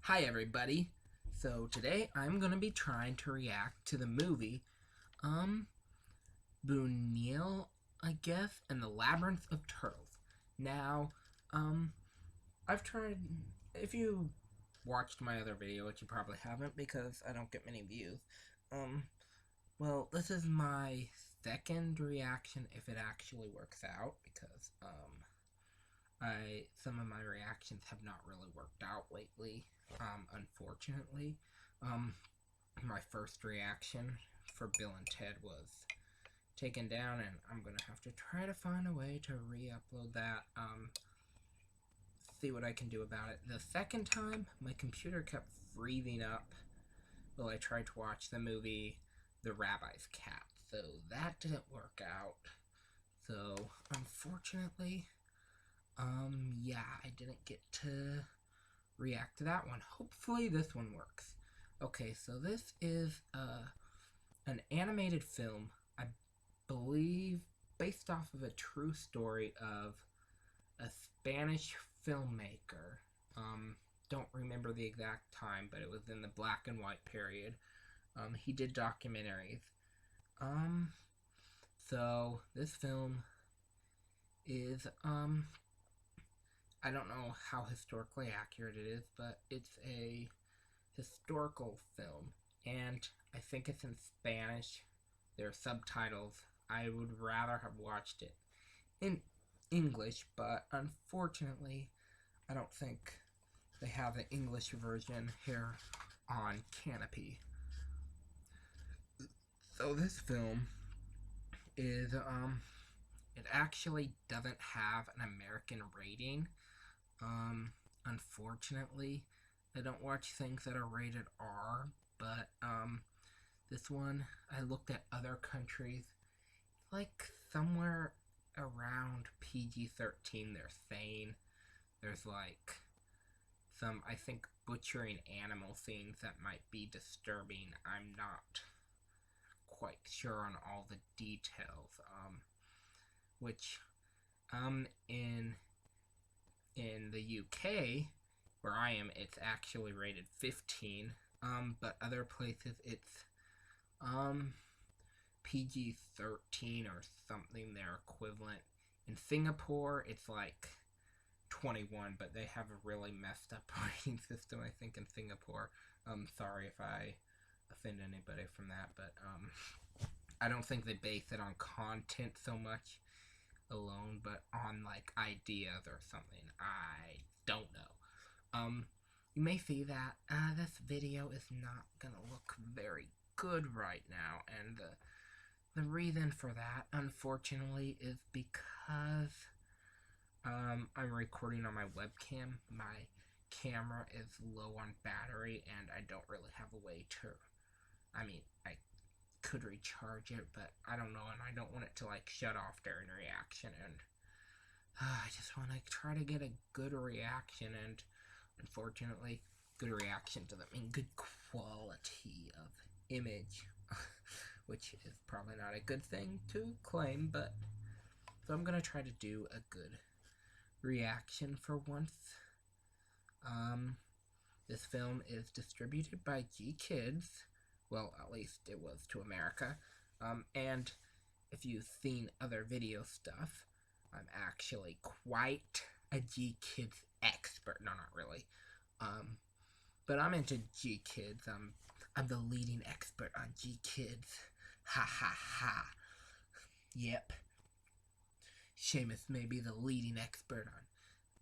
Hi everybody. So today I'm gonna be trying to react to the movie Buñuel, I guess, and the Labyrinth of Turtles. Now, I've tried, if you watched my other video, which you probably haven't because I don't get many views, well, this is my second reaction if it actually works out because some of my reactions have not really worked out lately, unfortunately. My first reaction for Bill and Ted was taken down, and I'm gonna have to try to find a way to re-upload that, see what I can do about it. The second time, my computer kept freezing up while I tried to watch the movie The Rabbi's Cat, so that didn't work out. So, unfortunately, yeah, I didn't get to react to that one. Hopefully this one works. Okay, so this is an animated film, I believe, based off of a true story of a Spanish filmmaker. Don't remember the exact time, but it was in the black and white period. He did documentaries. So this film is, I don't know how historically accurate it is, but it's a historical film, and I think it's in Spanish. There are subtitles. I would rather have watched it in English, but unfortunately, I don't think they have an English version here on Canopy. So this film is, it actually doesn't have an American rating. Unfortunately, I don't watch things that are rated R, but, this one, I looked at other countries, like, somewhere around PG-13, they're saying. There's, like, some, I think, butchering animal scenes that might be disturbing. I'm not quite sure on all the details, which, in the UK, where I am, it's actually rated 15, but other places it's, PG-13 or something, their equivalent. In Singapore, it's like 21, but they have a really messed up rating system, I think, in Singapore. Sorry if I offend anybody from that, but, I don't think they base it on content so much alone, but on, like, ideas or something. I don't know. You may see that, this video is not gonna look very good right now, and the reason for that, unfortunately, is because, I'm recording on my webcam. My camera is low on battery, and I don't really have a way to, I mean, I could recharge it, but I don't know, and I don't want it to, like, shut off during reaction, and I just want to try to get a good reaction, and unfortunately, good reaction doesn't mean good quality of image, which is probably not a good thing to claim, but, so I'm gonna try to do a good reaction for once. This film is distributed by GKIDS. Well, at least it was to America. And if you've seen other video stuff, I'm actually quite a GKIDS expert. No, not really. But I'm into GKIDS. I'm the leading expert on GKIDS. Ha ha ha. Yep. Seamus may be the leading expert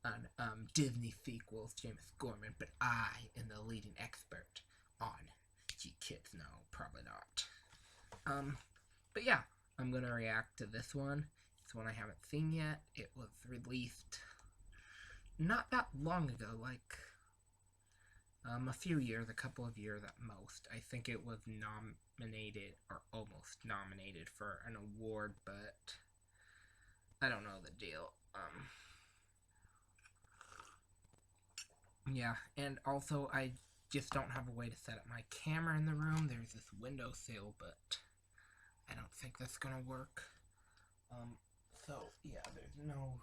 on Disney sequels, Seamus Gorman, but I am the leading expert on GKIDS. No, probably not. But yeah, I'm gonna react to this one. It's one I haven't seen yet. It was released not that long ago, like, a few years, a couple of years at most. I think it was nominated, or almost nominated, for an award, but I don't know the deal. Yeah, and also I just don't have a way to set up my camera in the room. There's this windowsill, but I don't think that's gonna work. So yeah, there's no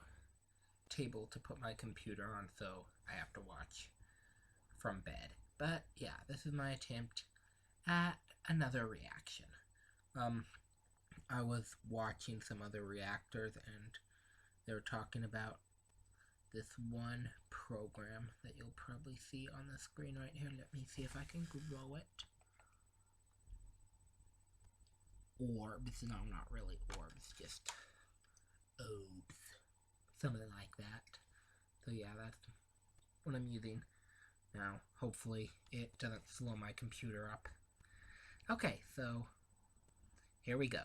table to put my computer on, so I have to watch from bed. But yeah, this is my attempt at another reaction. I was watching some other reactors and they were talking about this one program that you'll probably see on the screen right here. Let me see if I can grow it. Orbs. No, not really orbs, just orbs. Something like that. So yeah, that's what I'm using. Now, hopefully it doesn't slow my computer up. Okay, so here we go.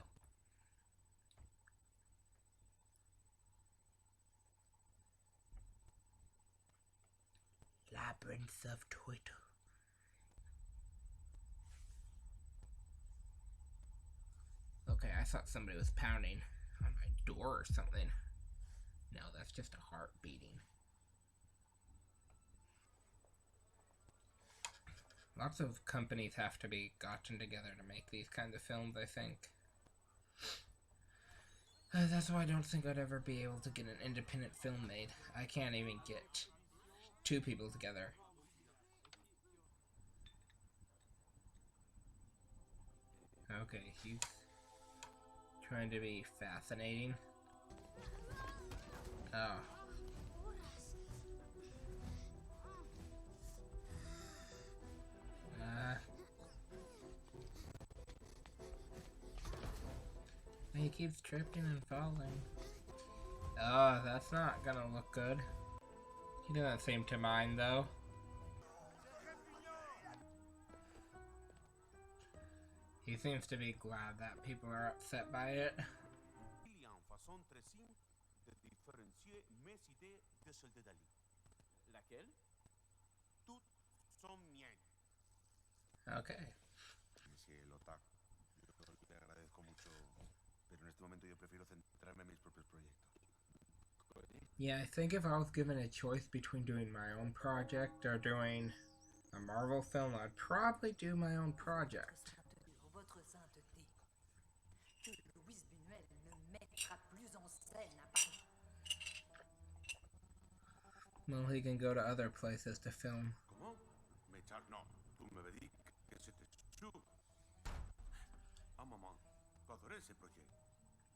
Labyrinth of Twitter. Okay, I thought somebody was pounding on my door or something. No, that's just a heart beating. Lots of companies have to be gotten together to make these kinds of films, I think. That's why I don't think I'd ever be able to get an independent film made. I can't even get two people together. Okay, he's trying to be fascinating. Oh. He keeps tripping and falling. Oh, that's not gonna look good. He doesn't seem to mind, though. He seems to be glad that people are upset by it. Okay. Yeah, I think if I was given a choice between doing my own project or doing a Marvel film, I'd probably do my own project. Well, he can go to other places to film.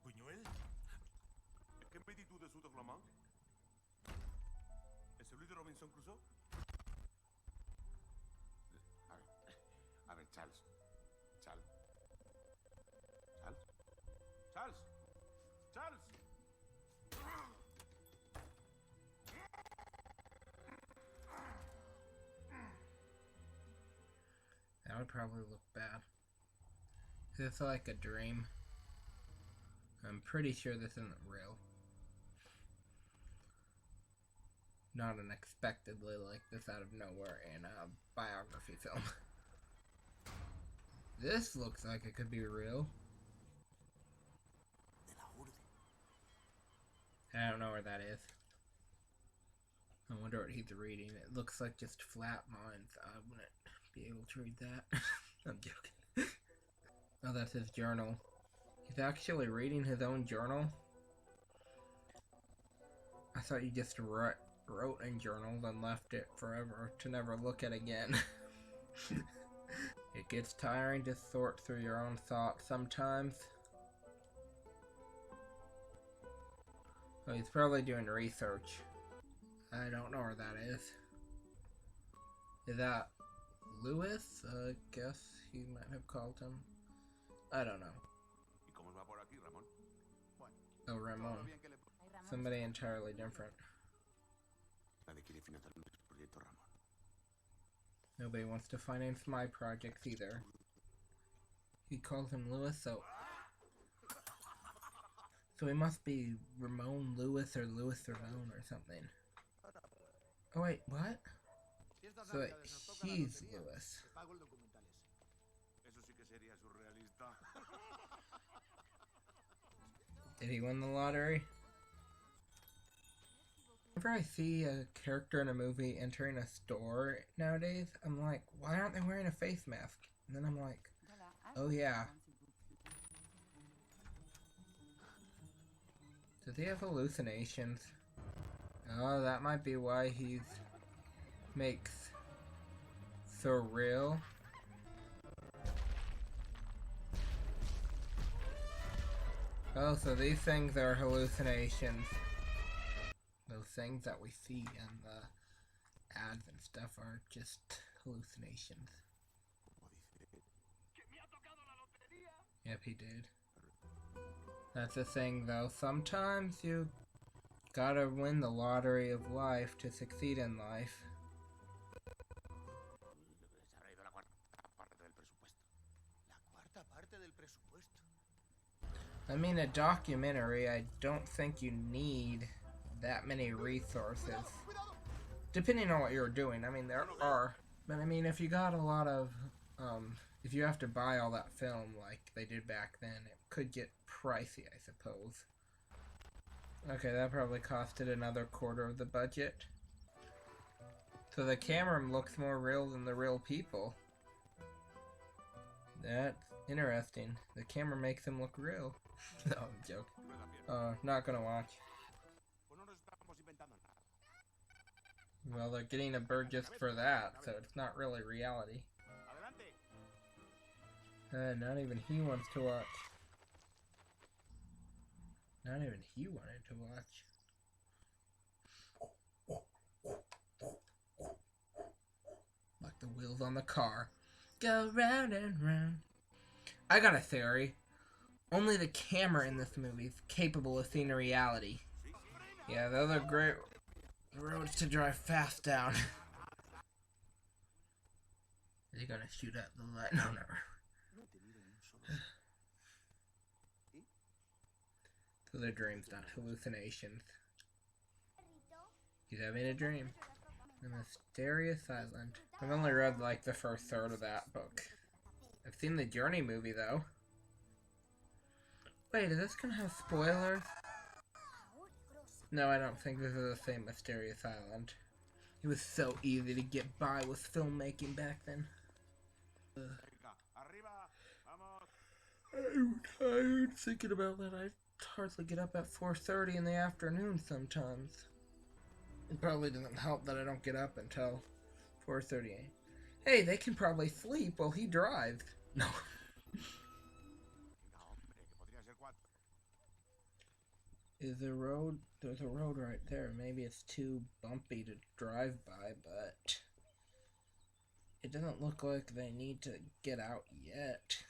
Buñuel? Que me dis tu de soude flamand? Et celui de Robinson Crusoe? A ver, Charles. Charles. That would probably look bad. It's like a dream. I'm pretty sure this isn't real. Not unexpectedly like this out of nowhere in a biography film. This looks like it could be real. I don't know where that is. I wonder what he's reading. It looks like just flat lines. I wouldn't be able to read that. I'm joking. Oh, that's his journal. He's actually reading his own journal? I thought you just wrote in journals and left it forever to never look at again. It gets tiring to sort through your own thoughts sometimes. Oh, he's probably doing research. I don't know where that is. Is that Lewis? I guess he might have called him. I don't know. Oh, Ramon. Somebody entirely different. Nobody wants to finance my projects either. He calls him Lewis, so he must be Ramon Lewis or Lewis Ramon or something. Oh wait, what? So wait, he's Lewis. Did he win the lottery? Whenever I see a character in a movie entering a store nowadays, I'm like, why aren't they wearing a face mask? And then I'm like, oh yeah. Does he have hallucinations? Oh, that might be why he makes surreal. Oh, so these things are hallucinations. Those things that we see in the ads and stuff are just hallucinations. Yep, he did. That's the thing, though. Sometimes you gotta win the lottery of life to succeed in life. I mean, a documentary, I don't think you need that many resources. Depending on what you're doing. I mean, there are. But I mean, if you got a lot of, if you have to buy all that film like they did back then, it could get pricey, I suppose. Okay, that probably costed another quarter of the budget. So the camera looks more real than the real people. That's interesting. The camera makes him look real. No, I'm joking. Not gonna watch. Well, they're getting a bird just for that, so it's not really reality. Not even he wants to watch. Not even he wanted to watch. Like the wheels on the car. Go round and round. I got a theory. Only the camera in this movie is capable of seeing reality. Yeah, those are great roads to drive fast down. Is he gonna shoot at the light? No, never. So they're dreams, not hallucinations. He's having a dream. A mysterious island. I've only read like the first third of that book. I've seen the Journey movie though. Wait, is this gonna have spoilers? No, I don't think this is the same mysterious island. It was so easy to get by with filmmaking back then. I'm tired thinking about that. I hardly get up at 4:30 in the afternoon sometimes. It probably doesn't help that I don't get up until 4:30. Hey, they can probably sleep while he drives. No. Is the road... There's a road right there. Maybe it's too bumpy to drive by, but... It doesn't look like they need to get out yet.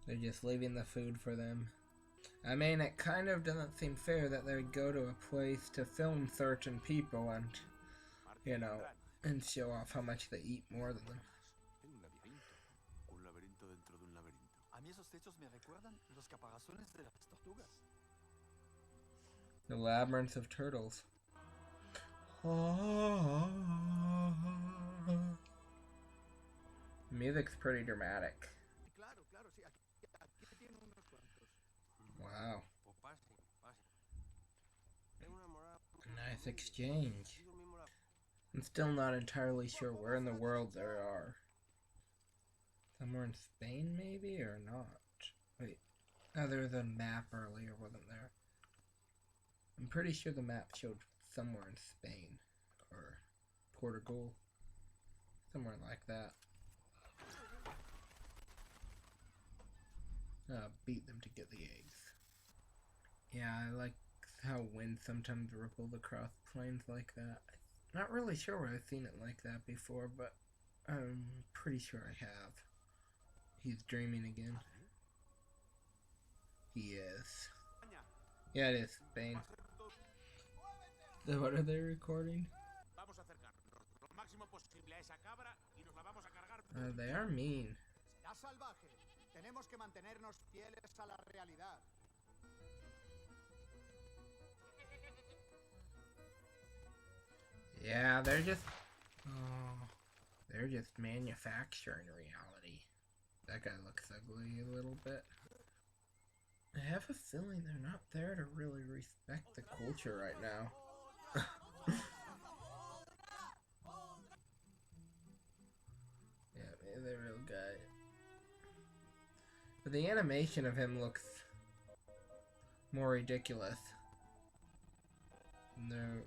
They're just leaving the food for them. I mean, it kind of doesn't seem fair that they would go to a place to film certain people and, you know, and show off how much they eat more than them. The Labyrinth of Turtles. Music's pretty dramatic. Wow. A nice exchange. I'm still not entirely sure where in the world they are. Somewhere in Spain, maybe, or not? Wait. Oh, there was a map earlier, wasn't there? I'm pretty sure the map showed somewhere in Spain. Or Portugal. Somewhere like that. Beat them to get the eggs. Yeah, I like how wind sometimes ripples across plains like that. I'm not really sure where I've seen it like that before, but I'm pretty sure I have. He's dreaming again. He is. Yeah, it is Spain. What are they recording? They are mean. Yeah, they're just manufacturing reality. That guy looks ugly a little bit. I have a feeling they're not there to really respect the culture right now. Yeah, maybe the real guy. But the animation of him looks more ridiculous. No.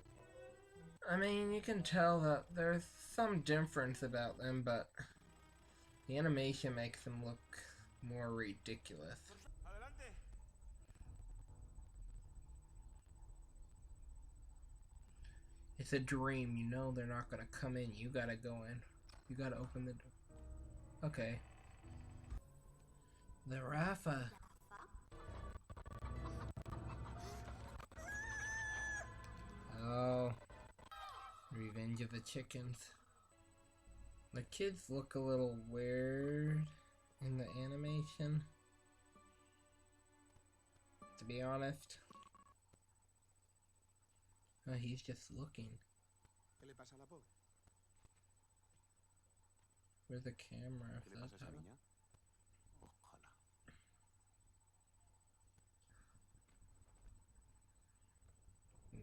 I mean, you can tell that there's some difference about them, but the animation makes them look more ridiculous. Adelante. It's a dream, you know they're not gonna come in, you gotta go in. You gotta open the door. Okay. The Rafa. Oh. Revenge of the Chickens. The kids look a little weird in the animation, to be honest. Oh, he's just looking. ¿Qué le pasa a la pobre? Where's the camera? ¿Qué le pasa a esa niña? Ojalá.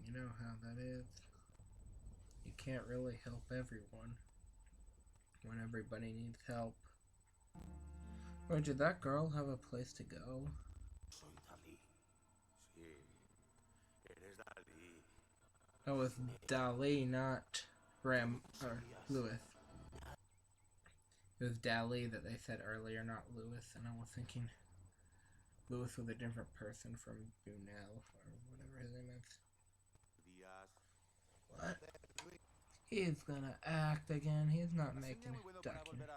You know how that is. You can't really help everyone when everybody needs help. Or did that girl have a place to go? Soy Dalí. Sí. Eres Dalí. That was Dali, not Lewis. It was Dali that they said earlier, not Lewis, and I was thinking Lewis was a different person from Buñuel, or whatever his name is. Díaz. What? He's gonna act again. He's not making a document.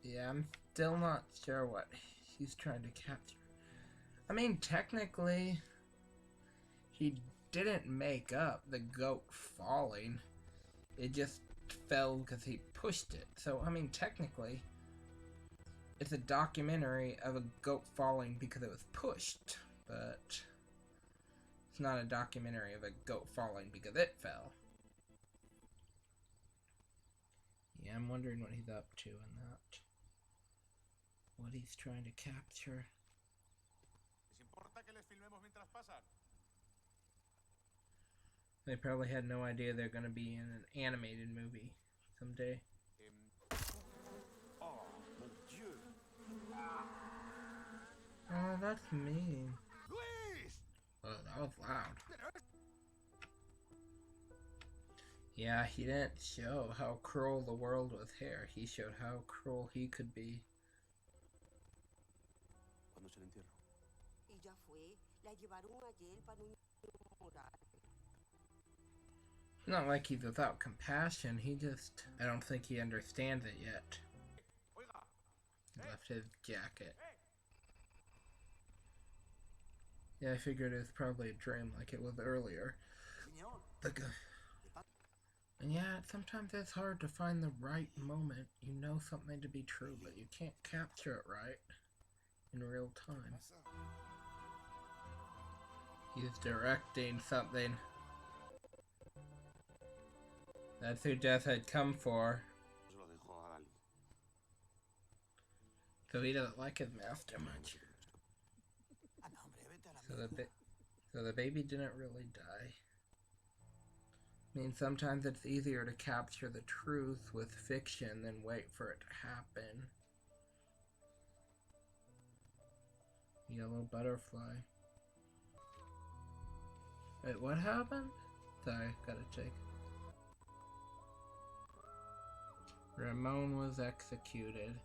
Yeah, I'm still not sure what he's trying to capture. I mean, technically, he didn't make up the goat falling. It just fell because he pushed it. So, I mean, technically, it's a documentary of a goat falling because it was pushed. But it's not a documentary of a goat falling because it fell. Yeah, I'm wondering what he's up to in that. What he's trying to capture. They probably had no idea they're going to be in an animated movie someday. Oh, mon Dieu. Oh, that's mean. Luis! Oh, that was loud. Yeah, he didn't show how cruel the world was here. He showed how cruel he could be. ¿Cuándo es el entierro? Y ya fue. La llevaron ayer para un mural. Not like he's without compassion, he just... I don't think he understands it yet. Oiga. He left his jacket. Yeah, I figured it was probably a dream like it was earlier. And yeah, sometimes it's hard to find the right moment. You know something to be true, but you can't capture it right in real time. He's directing something. That's who Death had come for. Se lo dejo a Dalí. So he doesn't like his master much. So the baby didn't really die. I mean, sometimes it's easier to capture the truth with fiction than wait for it to happen. Yellow butterfly. Wait, what happened? Sorry, gotta check. Ramon was executed.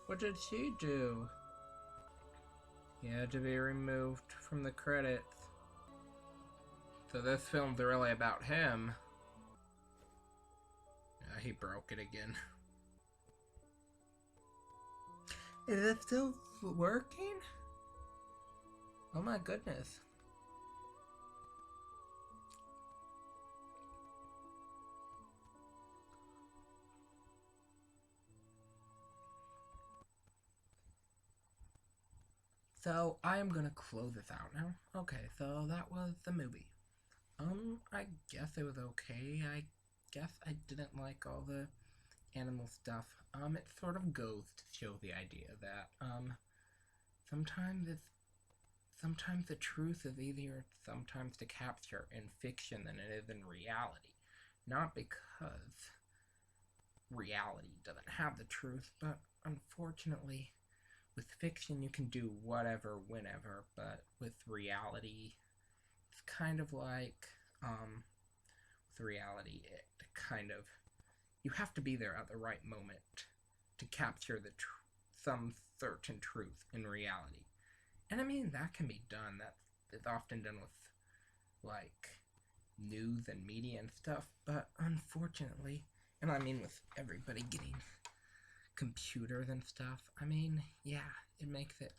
What did she do? He had to be removed from the credits. So this film's really about him. Yeah, he broke it again. Is it still working? Oh my goodness. So I'm gonna close this out now. Okay, so that was the movie. I guess it was okay. I guess I didn't like all the animal stuff. It sort of goes to show the idea that sometimes the truth is easier sometimes to capture in fiction than it is in reality. Not because reality doesn't have the truth, but unfortunately, with fiction you can do whatever, whenever, but with reality, it's kind of like, with reality, it kind of, you have to be there at the right moment to capture some certain truth in reality. And I mean, that can be done. That is often done with, like, news and media and stuff, but unfortunately, and I mean with everybody getting computers and stuff, I mean, yeah, it makes it,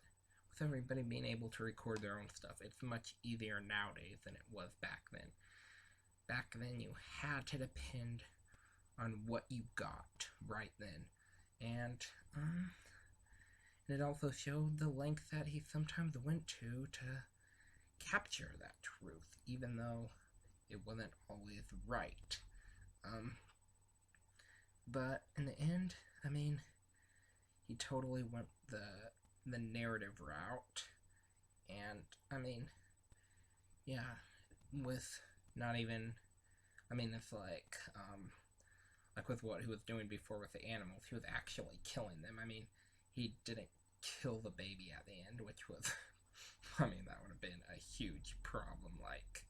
with everybody being able to record their own stuff, it's much easier nowadays than it was back then. Back then you had to depend on what you got right then, and it also showed the length that he sometimes went to capture that truth, even though it wasn't always right. But in the end, I mean, he totally went the narrative route, and I mean, yeah, with not even, I mean, it's like with what he was doing before with the animals, he was actually killing them. I mean, he didn't kill the baby at the end, which was, I mean, that would have been a huge problem, like,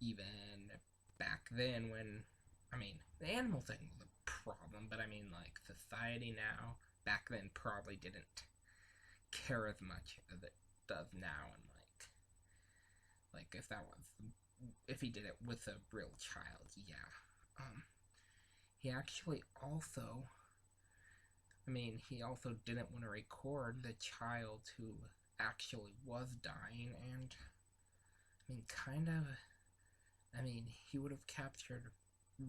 even back then when, I mean, the animal thing was a problem, but I mean, like, society now, back then probably didn't care as much as it does now, and like if he did it with a real child, yeah. He actually also, I mean, he also didn't want to record the child who actually was dying, and, I mean, kind of, I mean, he would have captured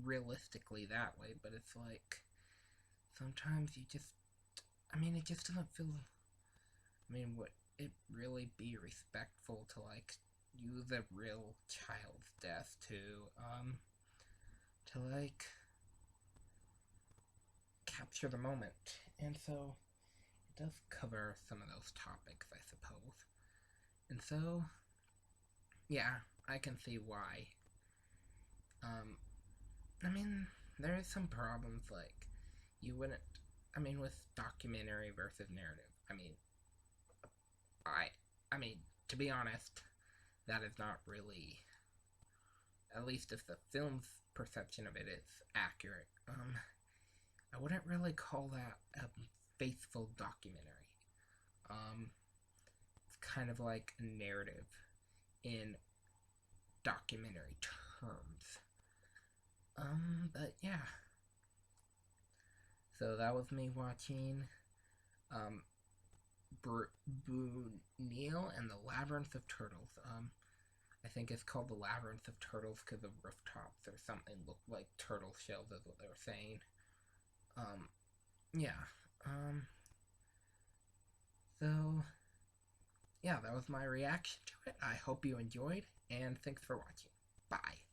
realistically that way, but it's like, sometimes you just, I mean, it just doesn't feel, I mean, would it really be respectful to, like, use a real child's death to like, capture the moment? And so, it does cover some of those topics, I suppose. And so, yeah, I can see why. I mean, there is some problems, like, you wouldn't, I mean, with documentary versus narrative, I mean, I mean, to be honest, that is not really, at least if the film's perception of it is accurate, I wouldn't really call that a faithful documentary. It's kind of like a narrative in documentary terms. But yeah. So that was me watching, Buñuel and the Labyrinth of Turtles. I think it's called the Labyrinth of Turtles because of rooftops or something looked like turtle shells is what they were saying. Yeah. So, yeah, that was my reaction to it. I hope you enjoyed, and thanks for watching. Bye.